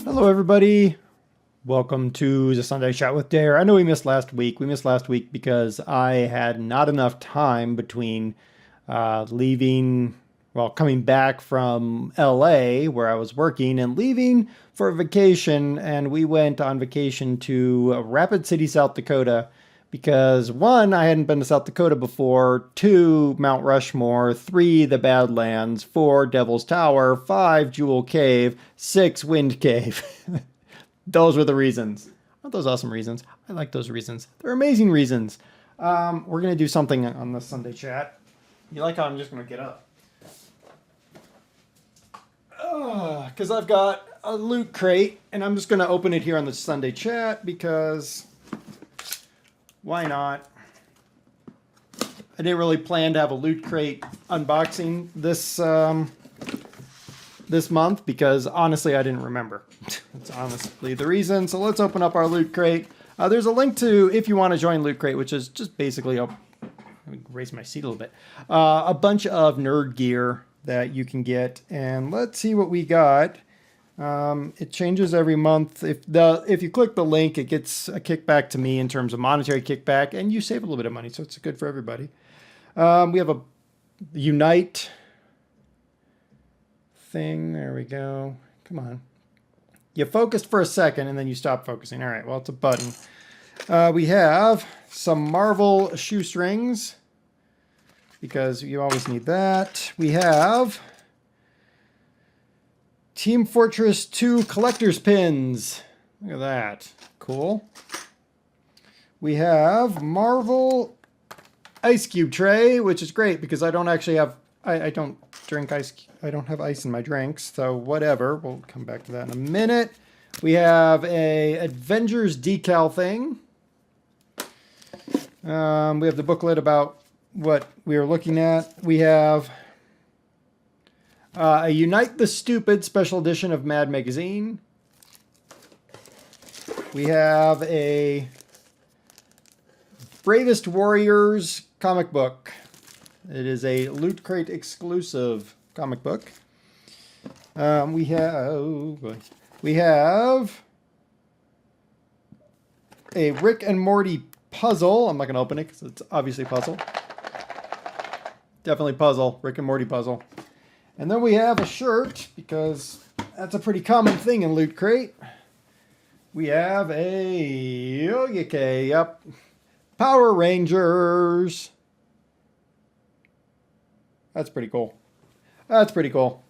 Hello, everybody. Welcome to the Sunday Chat with Dare. I know we missed last week. We missed last week because I had not enough time between coming back from LA where I was working and leaving for a vacation. And we went on vacation to Rapid City, South Dakota, because 1, I hadn't been to South Dakota before, 2, Mount Rushmore, 3, the Badlands, 4, Devil's Tower, 5, Jewel Cave, 6, Wind Cave. Those were the reasons. Aren't those awesome reasons? I like those reasons. They're amazing reasons. We're going to do something on the Sunday Chat. You like how I'm just going to get up? Because I've got a loot crate, and I'm just going to open it here on the Sunday Chat because why not? I didn't really plan to have a loot crate unboxing this month because honestly I didn't remember. That's honestly the reason. So let's open up our loot crate. There's a link to if you want to join Loot Crate, which is just basically let me raise my seat a little bit. A bunch of nerd gear that you can get, and let's see what we got. It changes every month. If you click the link, it gets a kickback to me in terms of monetary kickback, and you save a little bit of money, so it's good for everybody. We have a Unite thing. There we go. Come on. You focused for a second, and then you stop focusing. All right, well, it's a button. We have some Marvel shoestrings, because you always need that. We have Team Fortress 2 collector's pins. Look at that. Cool. We have Marvel ice cube tray, which is great because I don't actually have, I don't drink ice. I don't have ice in my drinks, so whatever. We'll come back to that in a minute. We have a Avengers decal thing. We have the booklet about what we are looking at. We have a Unite the Stupid special edition of Mad Magazine. We have a Bravest Warriors comic book. It is a Loot Crate exclusive comic book. We have a Rick and Morty puzzle. I'm not going to open it because it's obviously puzzle. Definitely puzzle. Rick and Morty puzzle. And then we have a shirt, because that's a pretty common thing in Loot Crate. We have a Power Rangers. That's pretty cool. That's pretty cool.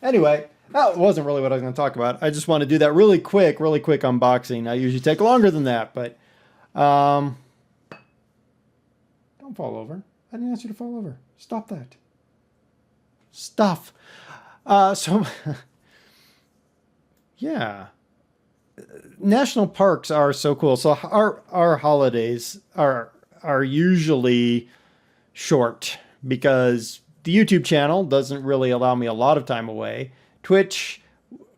Anyway, that wasn't really what I was going to talk about. I just want to do that really quick unboxing. I usually take longer than that, but don't fall over. I didn't ask you to fall over. Stop that. Stuff. Yeah. National parks are so cool. So our holidays are usually short because the YouTube channel doesn't really allow me a lot of time away. Twitch,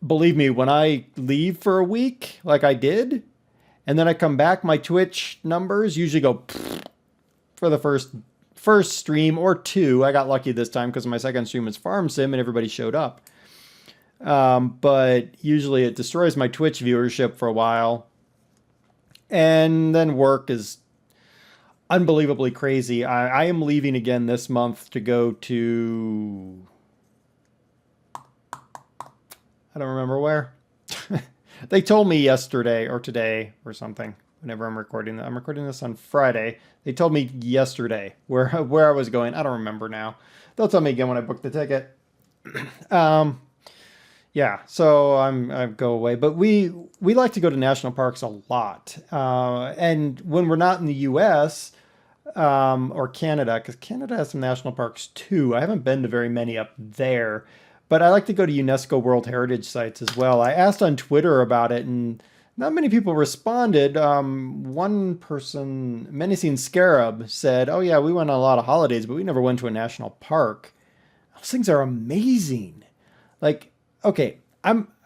believe me, when I leave for a week, like I did, and then I come back, my Twitch numbers usually go for the first stream or 2. I got lucky this time because my second stream was Farm Sim and everybody showed up. But usually it destroys my Twitch viewership for a while. And then work is unbelievably crazy. I am leaving again this month to go to, I don't remember where. They told me yesterday or today or something. Whenever I'm recording this on Friday. They told me yesterday where I was going. I don't remember now. They'll tell me again when I book the ticket. Yeah, so I go away. But we like to go to national parks a lot. And when we're not in the U.S. Or Canada, because Canada has some national parks too. I haven't been to very many up there. But I like to go to UNESCO World Heritage Sites as well. I asked on Twitter about it, and not many people responded. One person, Menacing Scarab, said, "Oh yeah, we went on a lot of holidays, but we never went to a national park." Those things are amazing. Like, okay,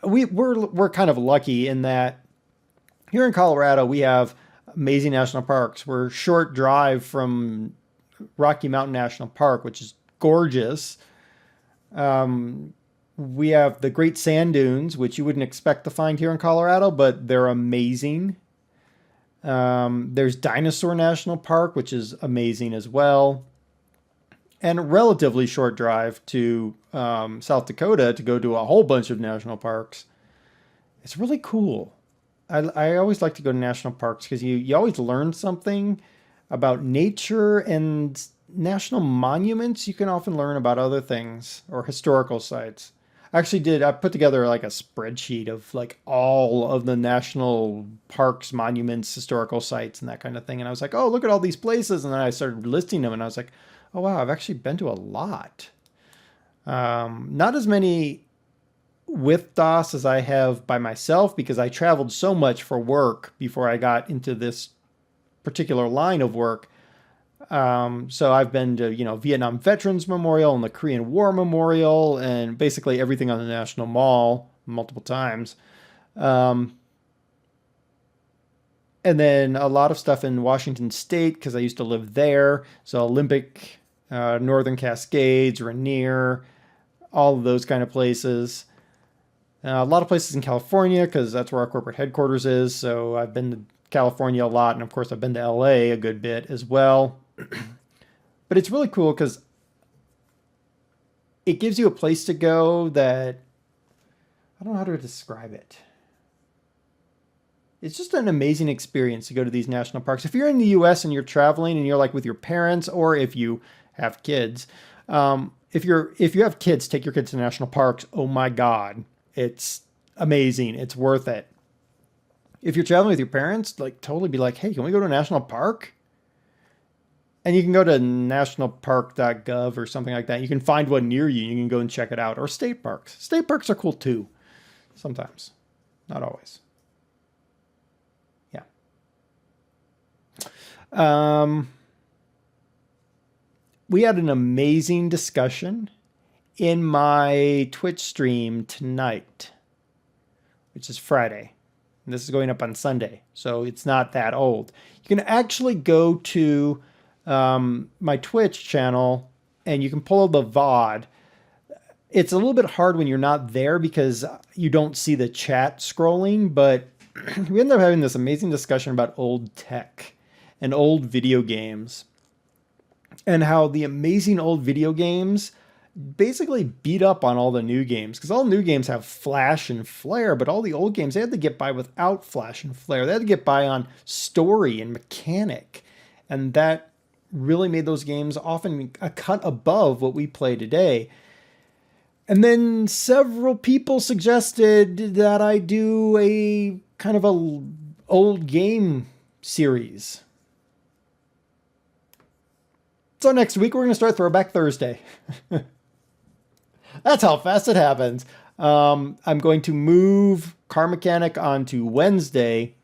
we're kind of lucky in that here in Colorado we have amazing national parks. We're a short drive from Rocky Mountain National Park, which is gorgeous. We have the Great Sand Dunes, which you wouldn't expect to find here in Colorado, but they're amazing. There's Dinosaur National Park, which is amazing as well. And a relatively short drive to South Dakota to go to a whole bunch of national parks. It's really cool. I always like to go to national parks because you always learn something about nature, and national monuments. You can often learn about other things or historical sites. I put together like a spreadsheet of like all of the national parks, monuments, historical sites, and that kind of thing. And I was like, oh, look at all these places. And then I started listing them, and I was like, oh, wow, I've actually been to a lot. Not as many with DOS as I have by myself, because I traveled so much for work before I got into this particular line of work. So I've been to, Vietnam Veterans Memorial and the Korean War Memorial and basically everything on the National Mall multiple times. And then a lot of stuff in Washington State because I used to live there. So Olympic, Northern Cascades, Rainier, all of those kind of places. A lot of places in California because that's where our corporate headquarters is. So I've been to California a lot. And of course, I've been to LA a good bit as well. But it's really cool because it gives you a place to go that, I don't know how to describe it. It's just an amazing experience to go to these national parks. If you're in the US and you're traveling and you're like with your parents, or if you have kids, if you have kids, take your kids to national parks. Oh my God. It's amazing. It's worth it. If you're traveling with your parents, like totally be like, hey, can we go to a national park? And you can go to nationalpark.gov or something like that. You can find one near you. You can go and check it out. Or state parks. State parks are cool too. Sometimes. Not always. Yeah. We had an amazing discussion in my Twitch stream tonight, which is Friday. And this is going up on Sunday, so it's not that old. You can actually go to my Twitch channel and you can pull the VOD. It's a little bit hard when you're not there because you don't see the chat scrolling, but we ended up having this amazing discussion about old tech and old video games and how the amazing old video games basically beat up on all the new games, because all new games have flash and flare, but all the old games, they had to get by without flash and flare. They had to get by on story and mechanic, and that really made those games often a cut above what we play today. And then several people suggested that I do a kind of a old game series. So next week we're going to start Throwback Thursday. That's how fast it happens. I'm going to move Car Mechanic onto Wednesday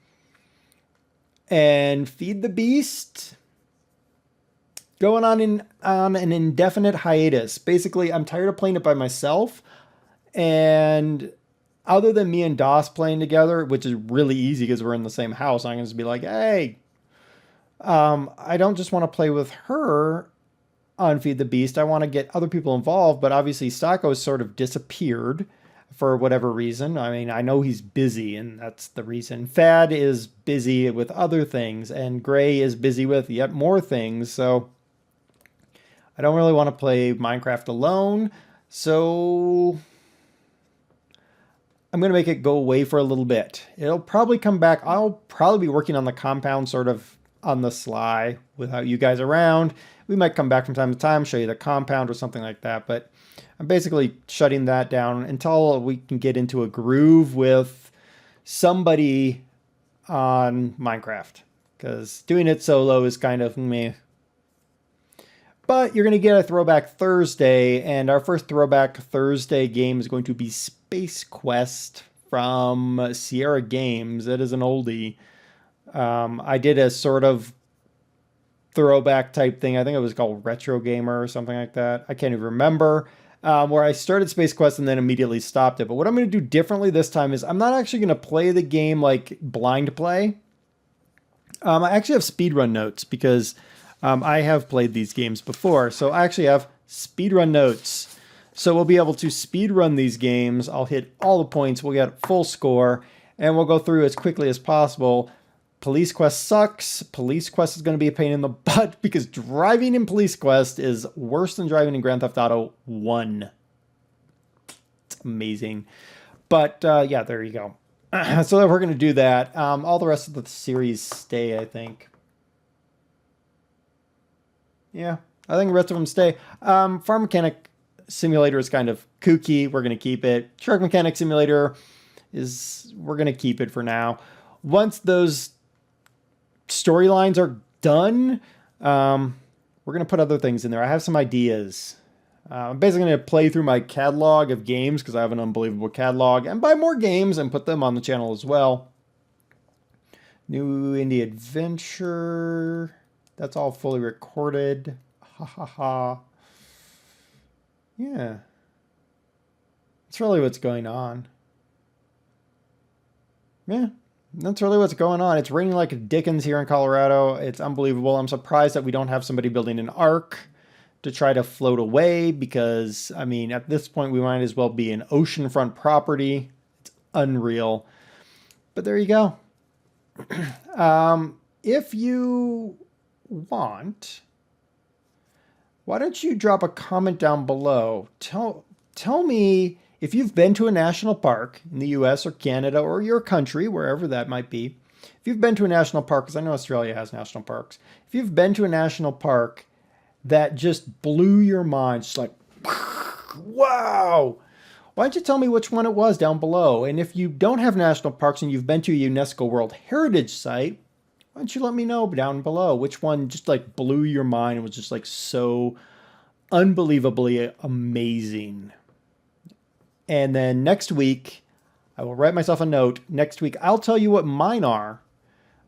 and Feed the Beast going on an indefinite hiatus. Basically, I'm tired of playing it by myself. And other than me and DOS playing together, which is really easy because we're in the same house, I'm going to just be like, hey, I don't just want to play with her on Feed the Beast. I want to get other people involved. But obviously, Stocko sort of disappeared for whatever reason. I mean, I know he's busy, and that's the reason. Fad is busy with other things, and Gray is busy with yet more things. So I don't really want to play Minecraft alone, so I'm going to make it go away for a little bit. It'll probably come back. I'll probably be working on the compound sort of on the sly without you guys around. We might come back from time to time, show you the compound or something like that, but I'm basically shutting that down until we can get into a groove with somebody on Minecraft, because doing it solo is kind of meh. But you're going to get a Throwback Thursday, and our first Throwback Thursday game is going to be Space Quest from Sierra Games. It is an oldie. I did a sort of throwback type thing. I think it was called Retro Gamer or something like that. I can't even remember. Where I started Space Quest and then immediately stopped it. But what I'm going to do differently this time is I'm not actually going to play the game like blind play. I actually have speedrun notes because I have played these games before. So I actually have speedrun notes. So we'll be able to speedrun these games. I'll hit all the points. We'll get full score, and we'll go through as quickly as possible. Police Quest sucks. Police Quest is going to be a pain in the butt because driving in Police Quest is worse than driving in Grand Theft Auto 1. It's amazing. But yeah, there you go. So we're going to do that. All the rest of the series stay, I think. Yeah, I think the rest of them stay. Farm Mechanic Simulator is kind of kooky. We're going to keep it. Truck Mechanic Simulator we're going to keep it for now. Once those storylines are done, we're going to put other things in there. I have some ideas. I'm basically going to play through my catalog of games because I have an unbelievable catalog, and buy more games and put them on the channel as well. New Indie Adventure. That's all fully recorded. Ha ha ha. Yeah. That's really what's going on. Yeah. That's really what's going on. It's raining like Dickens here in Colorado. It's unbelievable. I'm surprised that we don't have somebody building an ark to try to float away because, I mean, at this point, we might as well be an oceanfront property. It's unreal. But there you go. If you want, why don't you drop a comment down below? Tell me if you've been to a national park in the US or Canada or your country, wherever that might be. If you've been to a national park, because I know Australia has national parks. If you've been to a national park that just blew your mind, just like, wow. Why don't you tell me which one it was down below? And if you don't have national parks and you've been to a UNESCO World Heritage Site, why don't you let me know down below which one just like blew your mind and was just like so unbelievably amazing. And then next week, I will write myself a note. Next week, I'll tell you what mine are.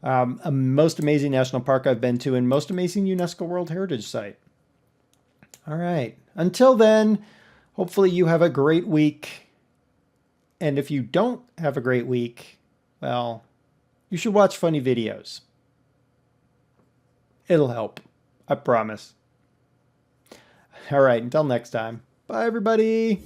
A most amazing national park I've been to and most amazing UNESCO World Heritage Site. All right. Until then, hopefully you have a great week. And if you don't have a great week, well, you should watch funny videos. It'll help. I promise. All right. Until next time. Bye, everybody.